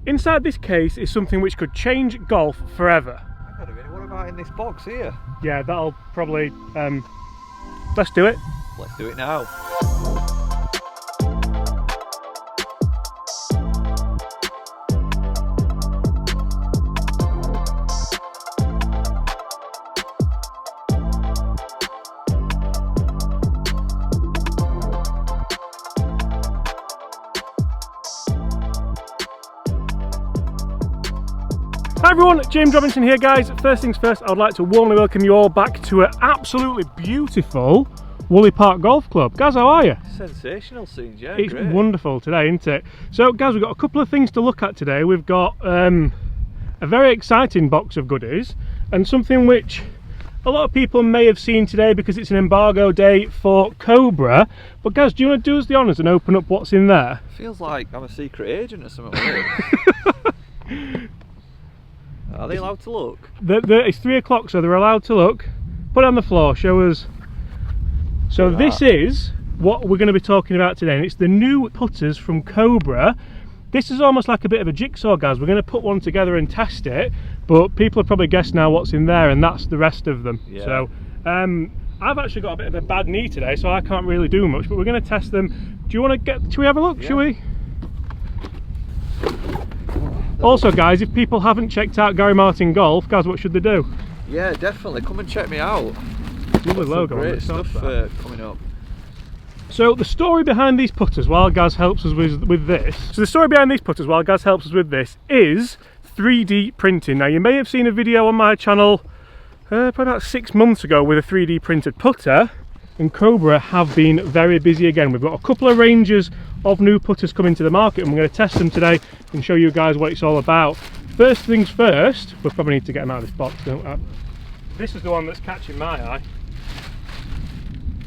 Inside this case is something which could change golf forever. Hang on a minute, what about in this box here? Yeah, that'll probably, let's do it. Let's do it now. Hi everyone, James Robinson here guys. First things first, I would like to warmly welcome you all back to an absolutely beautiful Woolley Park Golf Club. Guys, how are you? Sensational scenes, yeah. It's great. Wonderful today, isn't it? So guys, we've got a couple of things to look at today. We've got a very exciting box of goodies and something which a lot of people may have seen today because it's an embargo day for Cobra. But guys, do you want to do us the honours and open up what's in there? Feels like I'm a secret agent or something. Are they allowed to look? It's 3 o'clock, so they're allowed to look. Put it on the floor, show us. So this is what we're going to be talking about today, and it's the new putters from Cobra. This is almost like a bit of a jigsaw, guys. We're going to put one together and test it, but people have probably guessed now what's in there, and that's the rest of them. Yeah. So I've actually got a bit of a bad knee today, so I can't really do much, but we're going to test them. Do you want to should we have a look? Yeah. Shall we? Also guys, if people haven't checked out Gary Martin Golf, guys, what should they do? Yeah, definitely, come and check me out. Lovely logo. Great stuff coming up. So the story behind these putters, while Gaz helps us with this, is 3D printing. Now you may have seen a video on my channel probably about 6 months ago with a 3D printed putter, and Cobra have been very busy again. We've got a couple of ranges of new putters coming to the market, and we're going to test them today and show you guys what it's all about. First things first, we'll probably need to get them out of this box, don't we? This is the one that's catching my eye.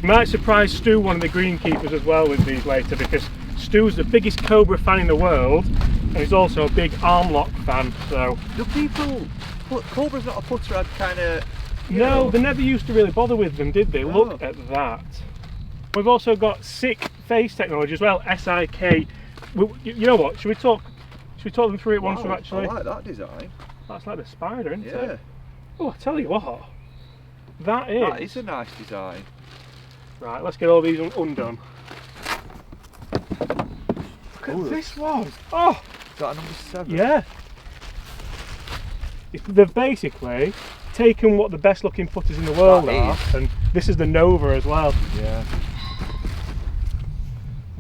You might surprise Stu, one of the greenkeepers, as well with these later, because Stu's the biggest Cobra fan in the world, and he's also a big arm lock fan. So do people Cobra's not a putter I'd kind of... No, they never used to really bother with them, did they? Look at that. We've also got SICK face technology as well, SIK. You know what, should we talk them through it once we've actually... I like that design. That's like the spider, isn't it? Yeah. Oh, I tell you what, that is a nice design. Right, let's get all these undone. Look at this one. Oh! Is that a number 7? Yeah. They've basically taken what the best looking putters in the world are, and this is the Nova as well. Yeah.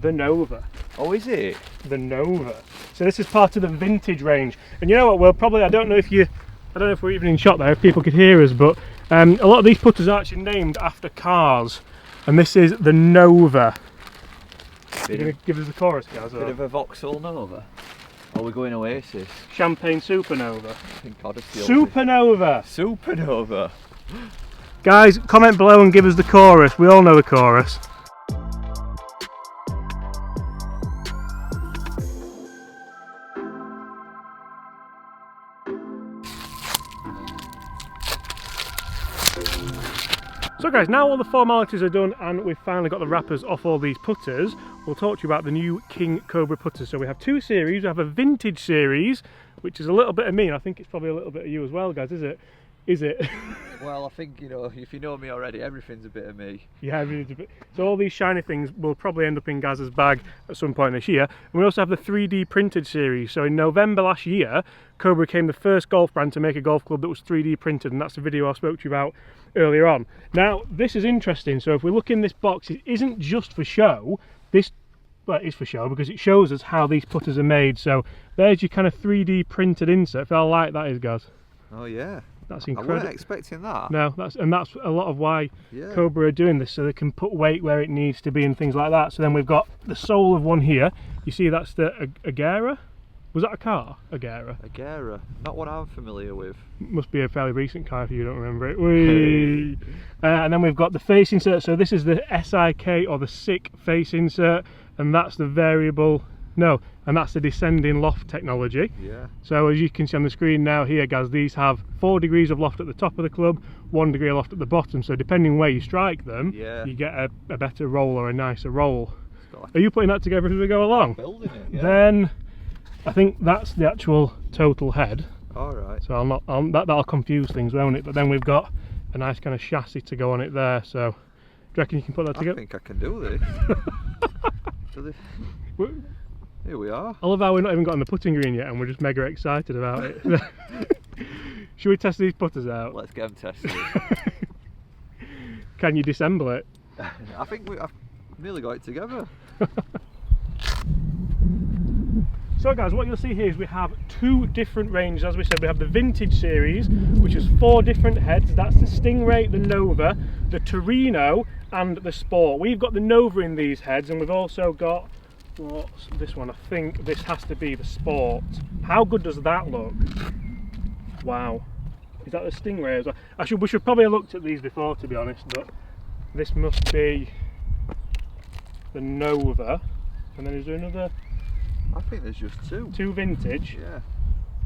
The Nova. Oh, is it? The Nova. So this is part of the vintage range. And you know what, well probably, I don't know if we're even in shot there, if people could hear us, but a lot of these putters are actually named after cars. And this is the Nova. You're going to give us the chorus, guys? Bit of a Vauxhall Nova. Or we're going Oasis. Champagne Supernova. I think I'll just Supernova! Supernova! Guys, comment below and give us the chorus. We all know the chorus. So guys, now all the formalities are done and we've finally got the wrappers off all these putters, we'll talk to you about the new King Cobra putters. So we have 2 series. We have a vintage series, which is a little bit of me, and I think it's probably a little bit of you as well, guys, is it? Is it? Well, I think, you know, if you know me already, everything's a bit of me. Yeah, everything's a bit. So all these shiny things will probably end up in Gaz's bag at some point this year. And we also have the 3D printed series. So in November last year, Cobra became the first golf brand to make a golf club that was 3D printed, and that's the video I spoke to you about earlier on. Now, this is interesting. So if we look in this box, it isn't just for show. Well, it is for show because it shows us how these putters are made. So there's your kind of 3D printed insert. Feel like that is, Gaz? Oh yeah. That's incredible. I wasn't expecting that. No, that's a lot of why Cobra are doing this, so they can put weight where it needs to be and things like that. So then we've got the sole of one here. You see, that's the Agera. Was that a car? Agera. Agera. Not one I'm familiar with. Must be a fairly recent car if you don't remember it. Whee! And then we've got the face insert. So this is the SIK or the SICK face insert, and that's the variable. No, and that's the descending loft technology. Yeah. So as you can see on the screen now here, guys, these have 4 degrees of loft at the top of the club, 1 degree of loft at the bottom. So depending where you strike them, you get a better roll or a nicer roll. Are you putting that together as we go along? I'm building it. Yeah. Then I think that's the actual total head. Alright. So that'll confuse things, won't it? But then we've got a nice kind of chassis to go on it there. So do you reckon you can put that together? I think I can do this. Here we are. I love how we're not even got on the putting green yet and we're just mega excited about it. Should we test these putters out? Let's get them tested. Can you disassemble it? I think I've nearly got it together. So guys, what you'll see here is we have two different ranges. As we said, we have the Vintage series, which is 4 different heads. That's the Stingray, the Nova, the Torino and the Sport. We've got the Nova in these heads, and we've also got, what's this one? I think this has to be the Sport. How good does that look? Wow. Is that the Stingray as well? We should probably have looked at these before, to be honest, but this must be the Nova. And then is there another? I think there's just two. 2 Vintage? Yeah.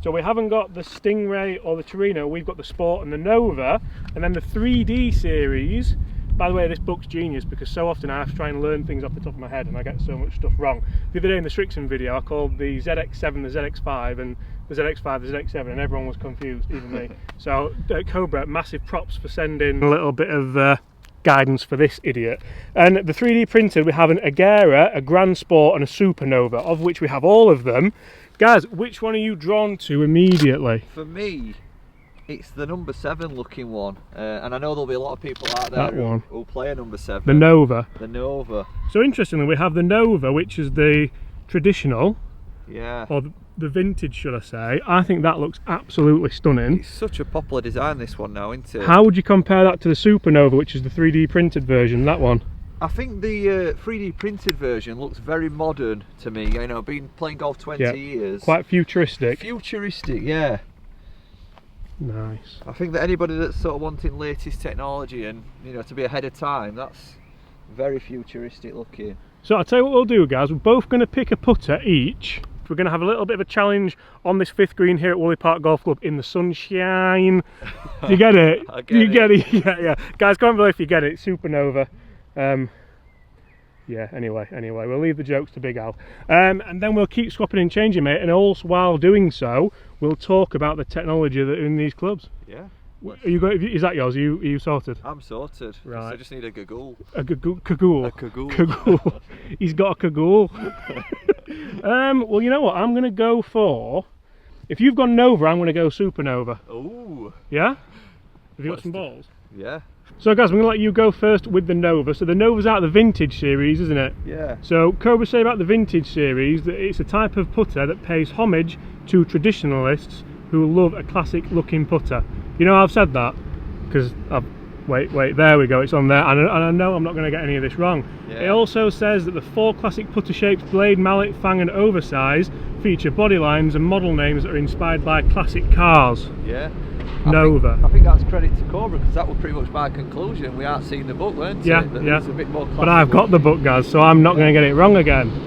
So we haven't got the Stingray or the Torino, we've got the Sport and the Nova. And then the 3D series. By the way, this book's genius because so often I have to try and learn things off the top of my head and I get so much stuff wrong. The other day in the Strixon video I called the ZX7 the ZX5 and the ZX5 the ZX7 and everyone was confused, even me. So Cobra, massive props for sending a little bit of guidance for this idiot. And the 3D printed, we have an Agera, a Grand Sport and a Supernova, of which we have all of them. Guys, which one are you drawn to immediately? For me, it's the number 7 looking one, and I know there'll be a lot of people out there who'll play a number 7. The Nova. The Nova. So interestingly, we have the Nova, which is the traditional, or the vintage, should I say. I think that looks absolutely stunning. It's such a popular design, this one now, isn't it? How would you compare that to the Supernova, which is the 3D printed version, that one? I think the 3D printed version looks very modern to me. You know, been playing golf 20 years. Quite futuristic. Futuristic, yeah. Nice. I think that anybody that's sort of wanting latest technology and, you know, to be ahead of time, that's very futuristic looking. So I'll tell you what we'll do, guys. We're both going to pick a putter each. We're going to have a little bit of a challenge on this 5th green here at Woolley Park Golf Club in the sunshine. Do you get it? I get it. Get it? Yeah. Guys, comment below if you get it. Supernova. Yeah, anyway, we'll leave the jokes to Big Al. And then we'll keep swapping and changing, mate, and also while doing so, we'll talk about the technology that are in these clubs. Yeah. Are you going, is that yours? Are you sorted? I'm sorted. Right. So I just need a gagool. A gagool? A gagool. Cagoule. He's got a cagoule. Well, you know what? I'm going to go for... If you've gone Nova, I'm going to go Supernova. Ooh. Yeah? Have you got some balls? Yeah. So guys, I'm going to let you go first with the Nova. So the Nova's out of the Vintage series, isn't it? Yeah. So Cobra say about the Vintage series that it's a type of putter that pays homage to traditionalists who love a classic looking putter. You know how I've said that? Because wait, there we go, it's on there, and I know I'm not going to get any of this wrong. Yeah. It also says that the 4 classic putter shapes, blade, mallet, fang and oversize, feature body lines and model names that are inspired by classic cars. Yeah. Nova. I think that's credit to Cobra, because that was pretty much my conclusion. We aren't seeing the book, weren't yeah, it? Yeah. It's a bit more classic. But I've got the book, guys, so I'm not going to get it wrong again.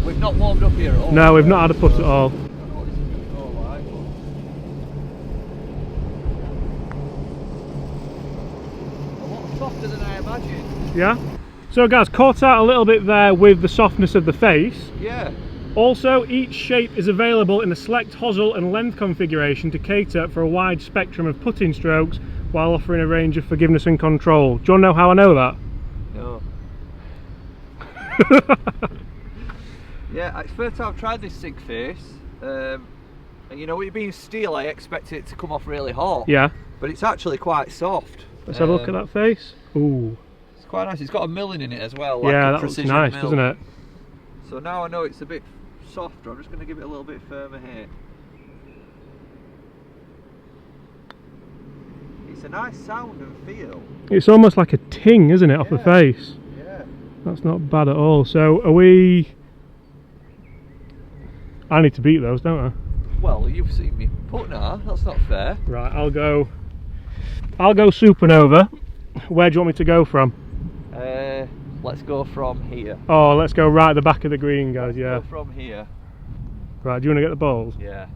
We've not warmed up here at all. No, we've not had a putt at all. I don't know what this is going to go like, but a lot softer than I imagined. Yeah. So guys, caught out a little bit there with the softness of the face. Yeah. Also, each shape is available in a select hosel and length configuration to cater for a wide spectrum of putting strokes while offering a range of forgiveness and control. Do you want to know how I know that? No. Yeah, it's the first time I've tried this SIG face, and you know, with it being steel, I expected it to come off really hot. Yeah. But it's actually quite soft. Let's have a look at that face. Ooh. It's quite nice. It's got a milling in it as well. Like yeah, that looks nice, doesn't it? So now I know it's a bit softer. I'm just going to give it a little bit firmer here. It's a nice sound and feel. It's almost like a ting, isn't it, off the face? Yeah. That's not bad at all. So are we... I need to beat those, don't I? Well, you've seen me putt now. That's not fair. Right, I'll go Supernova. Where do you want me to go from? Let's go from here. Oh, let's go right at the back of the green, guys. Yeah. Go from here. Right, do you want to get the balls? Yeah.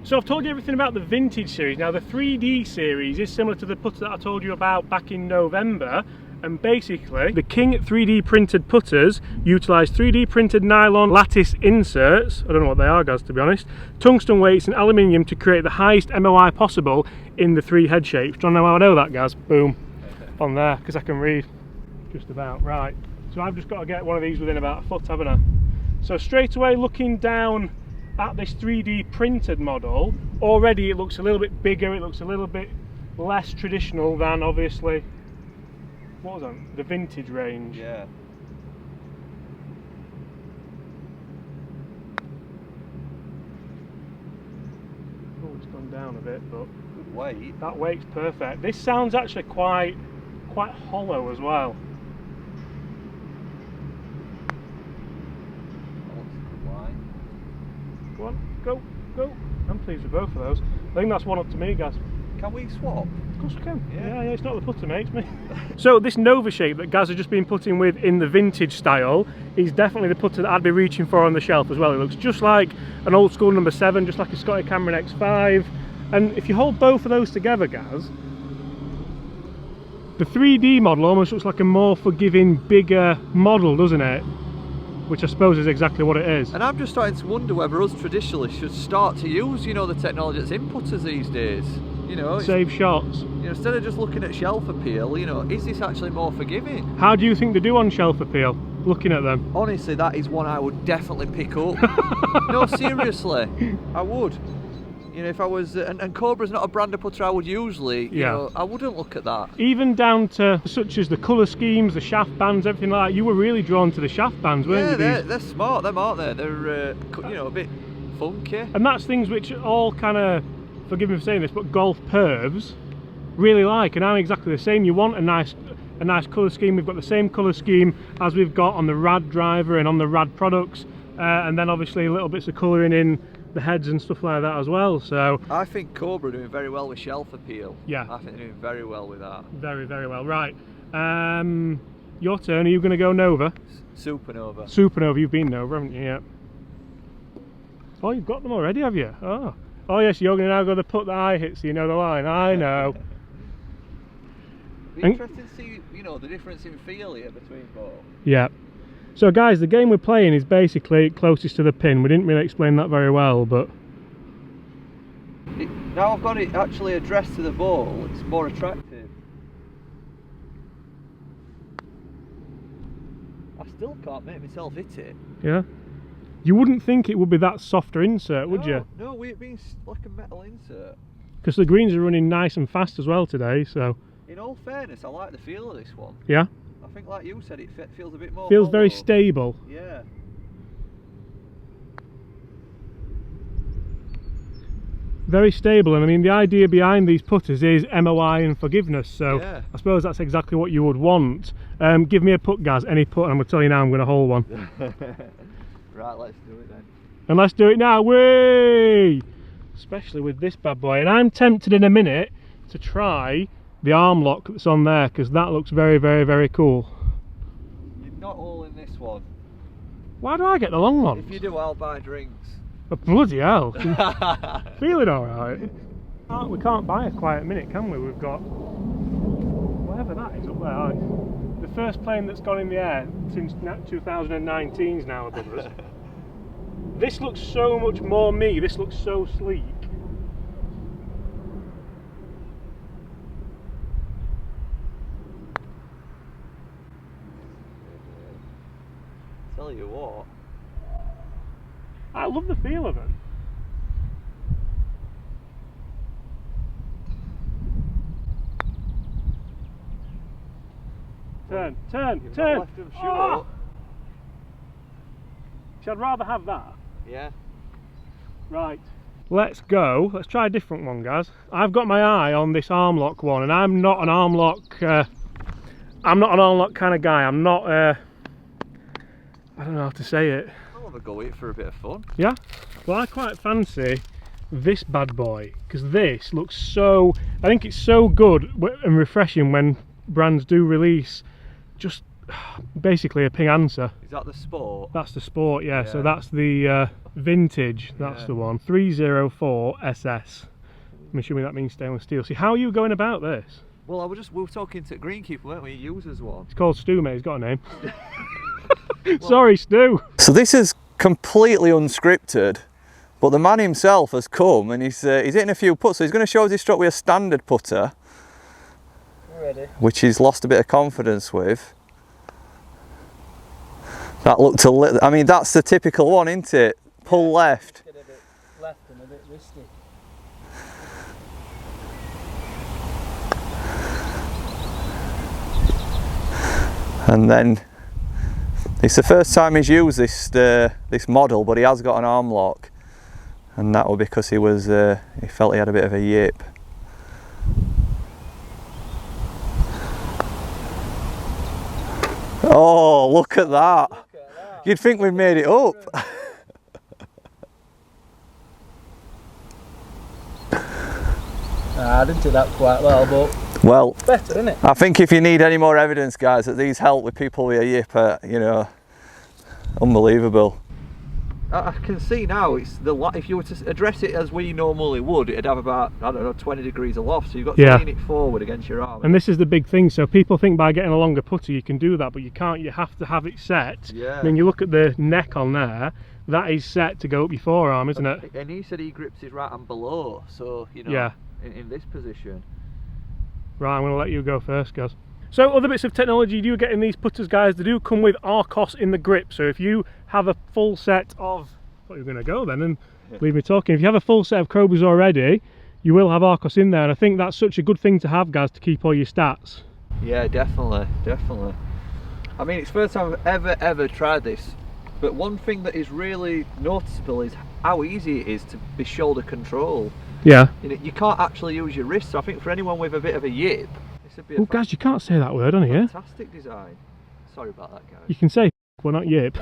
So I've told you everything about the Vintage series. Now the 3D series is similar to the putter that I told you about back in November, And basically, the King 3D printed putters utilise 3D printed nylon lattice inserts, I don't know what they are, guys, to be honest, tungsten weights and aluminium to create the highest MOI possible in the 3 head shapes. Do you know how I know that, guys? Boom. On there, because I can read just about. Right, so I've just got to get one of these within about a foot, haven't I? So straight away, looking down at this 3D printed model, already it looks a little bit bigger, it looks a little bit less traditional than, obviously, what was that? The vintage range. Yeah. Oh, it's gone down a bit, but good weight. That weight's perfect. This sounds actually quite hollow as well. Go on, go, go. I'm pleased with both of those. I think that's one up to me, guys. Can we swap? Of course we can. Yeah, it's not the putter, mate, it's me. So this Nova shape that Gaz has just been putting with in the vintage style is definitely the putter that I'd be reaching for on the shelf as well. It looks just like an old school number 7, just like a Scotty Cameron X5. And if you hold both of those together, Gaz, the 3D model almost looks like a more forgiving, bigger model, doesn't it? Which I suppose is exactly what it is. And I'm just starting to wonder whether us traditionalists should start to use, you know, the technology that's in putters these days. You know, save shots. You know, instead of just looking at shelf appeal, you know, is this actually more forgiving? How do you think they do on shelf appeal? Looking at them. Honestly, that is one I would definitely pick up. No, seriously, I would. You know, if I was, and Cobra's not a brand of putter I would usually, you know, I wouldn't look at that. Even down to such as the colour schemes, the shaft bands, everything like that, you were really drawn to the shaft bands, weren't you? Yeah, they're smart, them, aren't they? They're, you know, a bit funky. And that's things which all kind of, forgive me for saying this, but golf pervs really like, and I'm exactly the same. You want a nice colour scheme. We've got the same colour scheme as we've got on the RAD driver and on the RAD products, and then obviously little bits of colouring in the heads and stuff like that as well. So I think Cobra are doing very well with shelf appeal. Yeah, I think they're doing very well with that. Very, very well. Right, your turn. Are you going to go Nova? Supernova. Supernova. You've been Nova, haven't you? Yeah. Oh, you've got them already, have you? Oh yes, you're going to now go the putt that I hit, so you know the line. I know. It'd be interesting to see, you know, the difference in feel here between both. Yeah. So guys, the game we're playing is basically closest to the pin. We didn't really explain that very well, but now I've got it actually addressed to the ball, it's more attractive. I still can't make myself hit it. Yeah. You wouldn't think it would be that softer insert, would you? No, we're being like a metal insert. Because the greens are running nice and fast as well today, so. In all fairness, I like the feel of this one. Yeah? I think, like you said, it feels a bit more. Feels very stable. Yeah. Very stable, and I mean the idea behind these putters is MOI and forgiveness, so yeah. I suppose that's exactly what you would want. Give me a putt, Gaz, any putt, and I'm going to tell you now I'm going to hold one. Right, let's do it then. And let's do it now, whee! Especially with this bad boy, and I'm tempted in a minute to try the arm lock that's on there, because that looks very, very, very cool. You're not all in this one. Why do I get the long ones? If you do, I'll buy drinks. Oh, bloody hell. Feeling alright? We can't buy a quiet minute, can we? We've got whatever that is up there. The first plane that's gone in the air since 2019's now above us. This looks so much more me, this looks so sleek. Tell you what, I love the feel of them. Turn. You've not left them short. So I'd rather have that. Yeah. Right. Let's go. Let's try a different one, guys. I've got my eye on this arm lock one, and I'm not an arm lock. I'm not an arm lock kind of guy. I'm not. I don't know how to say it. I'll have a go with it for a bit of fun. Yeah. Well, I quite fancy this bad boy, because this looks so. I think it's so good and refreshing when brands do release just basically a ping answer. Is that the Sport? That's the Sport, yeah. So that's the vintage. That's the one. 304 SS. I'm assuming that means stainless steel. See, how are you going about this? Well, we were talking to Greenkeeper, weren't we? He uses one. It's called Stu, mate. He's got a name. Sorry, Stu. So this is completely unscripted, but the man himself has come and he's hitting a few putts. So he's going to show us his stroke with a standard putter, Ready? which he's lost a bit of confidence with. That looked a little. I mean, that's the typical one, isn't it? Pull left. A bit left and a bit risky. And then it's the first time he's used this model, but he has got an arm lock, and that was because he felt he had a bit of a yip. Oh, look at that! You'd think we'd made it up. I didn't do that quite well, but Well, it's better, isn't it? I think if you need any more evidence, guys, that these help with people with a yip, you know, unbelievable. I can see now, it's the if you were to address it as we normally would, it'd have about, I don't know, 20 degrees of loft, so you've got to lean it forward against your arm. And this is the big thing, so people think by getting a longer putter you can do that, but you can't. You have to have it set. Yeah. I mean, you look at the neck on there, that is set to go up your forearm, isn't it? And he said he grips his right hand below, so, you know, Yeah. in this position. Right, I'm going to let you go first, guys. So other bits of technology you do get in these putters, guys, they do come with Arcos in the grip. So if you have a full set of, well, you're going to go then and leave me talking. If you have a full set of Cobras already, you will have Arcos in there, and I think that's such a good thing to have, guys, to keep all your stats. Yeah, definitely. I mean, it's the first time I've ever tried this, but one thing that is really noticeable is how easy it is to be shoulder control. Yeah. You know, you can't actually use your wrist, so I think for anyone with a bit of a yip, this would be a guys, you can't say that word on here. fantastic design. Sorry about that, guys. You can say well, not yip.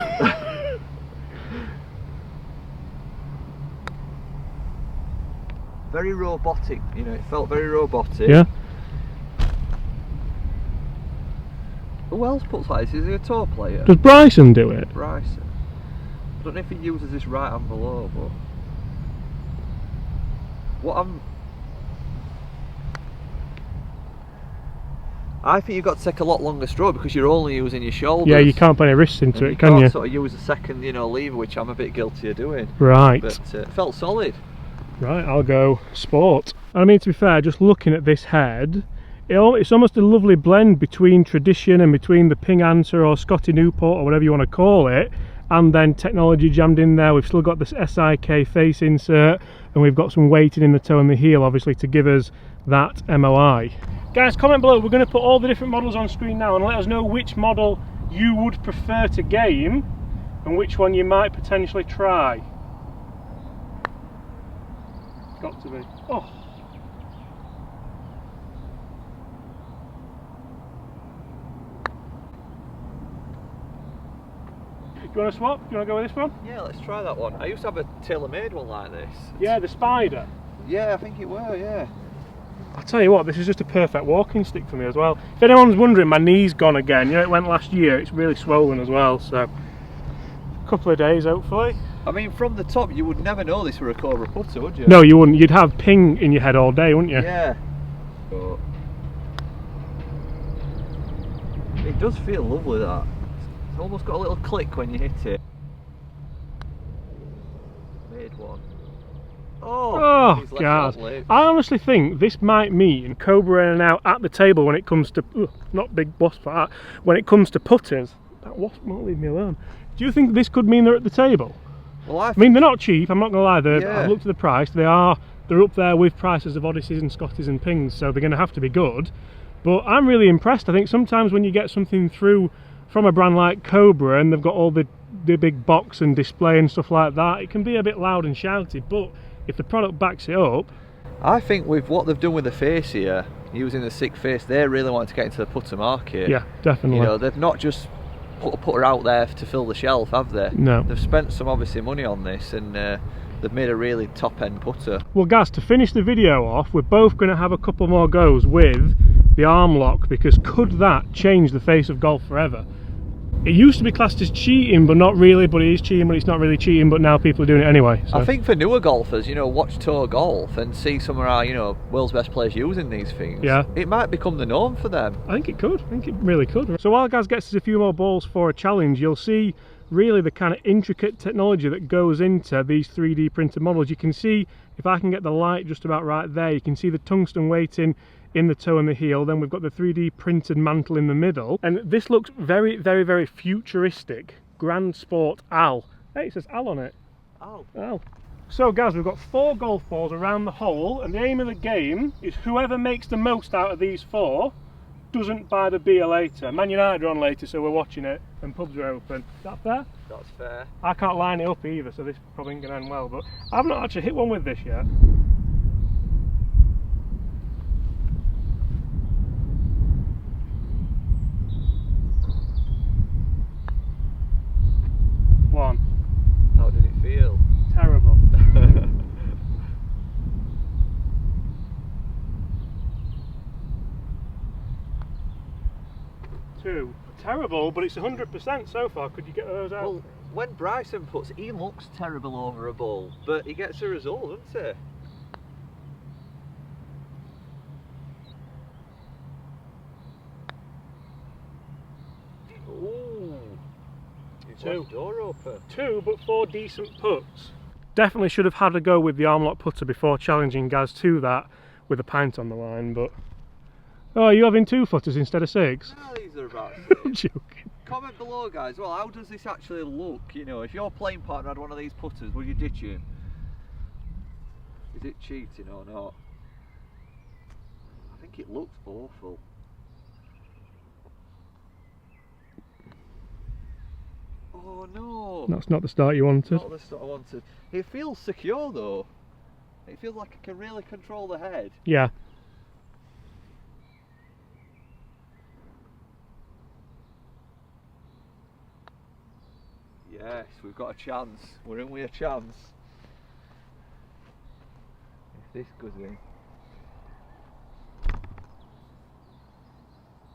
Very robotic, you know, it felt very robotic. Yeah. Who else puts like this? Is he a tour player? Does Bryson do it? Bryson. I don't know if he uses this right hand below, but I think you've got to take a lot longer stroke because you're only using your shoulders. Yeah, you can't put any wrists into it, can you? You can't sort of use a second, you know, lever, which I'm a bit guilty of doing. Right. But it felt solid. Right, I'll go sport. I mean, to be fair, just looking at this head, it's almost a lovely blend between tradition and between the Ping Answer or Scotty Newport or whatever you want to call it, and then technology jammed in there. We've still got this SIK face insert, and we've got some weighting in the toe and the heel, obviously, to give us that MOI. Guys, comment below. We're going to put all the different models on screen now and let us know which model you would prefer to game and which one you might potentially try. Got to be. Oh. Do you want to swap? Do you want to go with this one? Yeah, let's try that one. I used to have a tailor-made one like this. Yeah, the Spider. Yeah, I think it were, yeah. I'll tell you what, this is just a perfect walking stick for me as well. If anyone's wondering, my knee's gone again. You know, it went last year. It's really swollen as well, so a couple of days hopefully. I mean, from the top, you would never know this were a Cobra putter, would you? No, you wouldn't. You'd have Ping in your head all day, wouldn't you? Yeah. But it does feel lovely, that. It's almost got a little click when you hit it. Made one. Oh God! I honestly think this might mean Cobra are now at the table when it comes to not big wasp like that. When it comes to putters, that wasp won't leave me alone. Do you think this could mean they're at the table? Well, I mean, they're not cheap. I'm not gonna lie. Yeah. I've looked at the price. They're up there with prices of Odysseys and Scotties and Pings, so they're going to have to be good. But I'm really impressed. I think sometimes when you get something through from a brand like Cobra and they've got all the big box and display and stuff like that, it can be a bit loud and shouty. But if the product backs it up, I think with what they've done with the face here, using the sick face, they really want to get into the putter market. Yeah, definitely. You know, they've not just put a putter out there to fill the shelf, have they? No. They've spent some obviously money on this, and they've made a really top end putter. Well guys, to finish the video off, we're both going to have a couple more goes with the arm lock, because could that change the face of golf forever? It used to be classed as cheating, but not really, but it is cheating, but it's not really cheating, but now people are doing it anyway. So. I think for newer golfers, you know, watch tour golf and see some of our, you know, world's best players using these things. Yeah. It might become the norm for them. I think it could. I think it really could. So while Gaz gets us a few more balls for a challenge, you'll see really the kind of intricate technology that goes into these 3D printed models. You can see, if I can get the light just about right there, you can see the tungsten weighting in the toe and the heel. Then we've got the 3D printed mantle in the middle, and this looks very, very, very futuristic. Grand Sport Al. Hey, it says Al on it. Al. So Gaz, we've got 4 golf balls around the hole, and the aim of the game is whoever makes the most out of these 4 doesn't buy the beer later. Man United are on later, so we're watching it, and pubs are open. Is that fair? That's fair. I can't line it up either, so this probably ain't going to end well, but I've not actually hit one with this yet. One. How did it feel? Terrible. 2. Terrible, but it's 100% so far. Could you get those out? Well, when Bryson puts, he looks terrible over a ball, but he gets a result, doesn't he? Ooh. He's left door open. 2, but 4 decent putts. Definitely should have had a go with the arm lock putter before challenging Gaz to that with a pint on the line, but... Oh, you're having 2 footers instead of 6? No, these are about 6. I'm joking. Comment below, guys. Well, how does this actually look? You know, if your playing partner had one of these putters, would you ditch him? Is it cheating or not? I think it looks awful. Oh no! That's not the start you wanted. Not the start I wanted. It feels secure though. It feels like I can really control the head. Yeah. Yes, we've got a chance. We're in with a chance. If this goes in.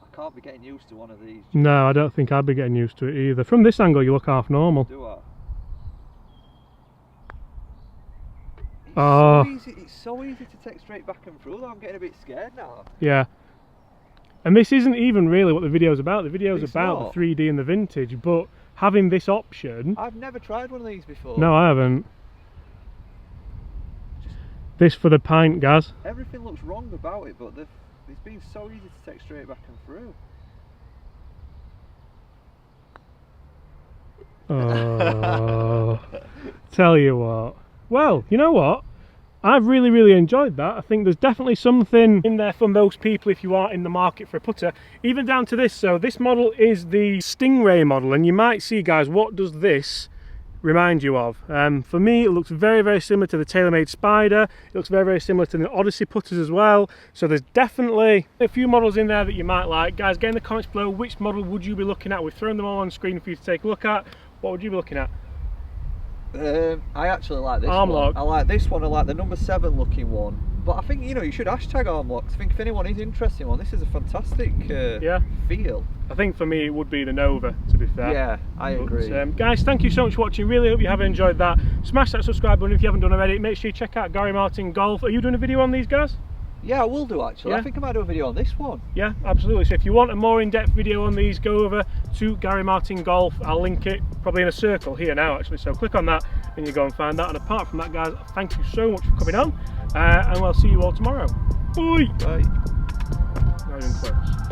I can't be getting used to one of these. No, I don't think I'd be getting used to it either. From this angle you look half normal. Do I? It's so easy to take straight back and through that I'm getting a bit scared now. Yeah. And this isn't even really what the video's about. The video's about not. the 3D and the vintage, but having this option... I've never tried one of these before. No, I haven't. This for the pint, Gaz. Everything looks wrong about it, but it's been so easy to take straight back and through. Oh, tell you what. Well, you know what? I've really, really enjoyed that. I think there's definitely something in there for most people if you are in the market for a putter, even down to this. So this model is the Stingray model, and you might see, guys, what does this remind you of? For me, it looks very, very similar to the TaylorMade Spider. It looks very, very similar to the Odyssey putters as well. So there's definitely a few models in there that you might like. Guys, get in the comments below, which model would you be looking at? We've thrown them all on screen for you to take a look at. What would you be looking at? I actually like this arm one. lock. I like this one. I like the number 7 looking one. But I think, you know, you should hashtag arm locks. I think if anyone is interested in one, this is a fantastic feel. I think for me it would be the Nova, to be fair. Yeah, I agree. Guys, thank you so much for watching. Really hope you have enjoyed that. Smash that subscribe button if you haven't done already. Make sure you check out Gary Martin Golf. Are you doing a video on these, guys? Yeah, I will do actually. Yeah. I think I might do a video on this one. Yeah, absolutely. So if you want a more in-depth video on these, go over to Gary Martin Golf. I'll link it probably in a circle here now actually, so click on that and you go and find that. And apart from that, guys, thank you so much for coming on, and we'll see you all tomorrow. Bye. Bye. Not even close.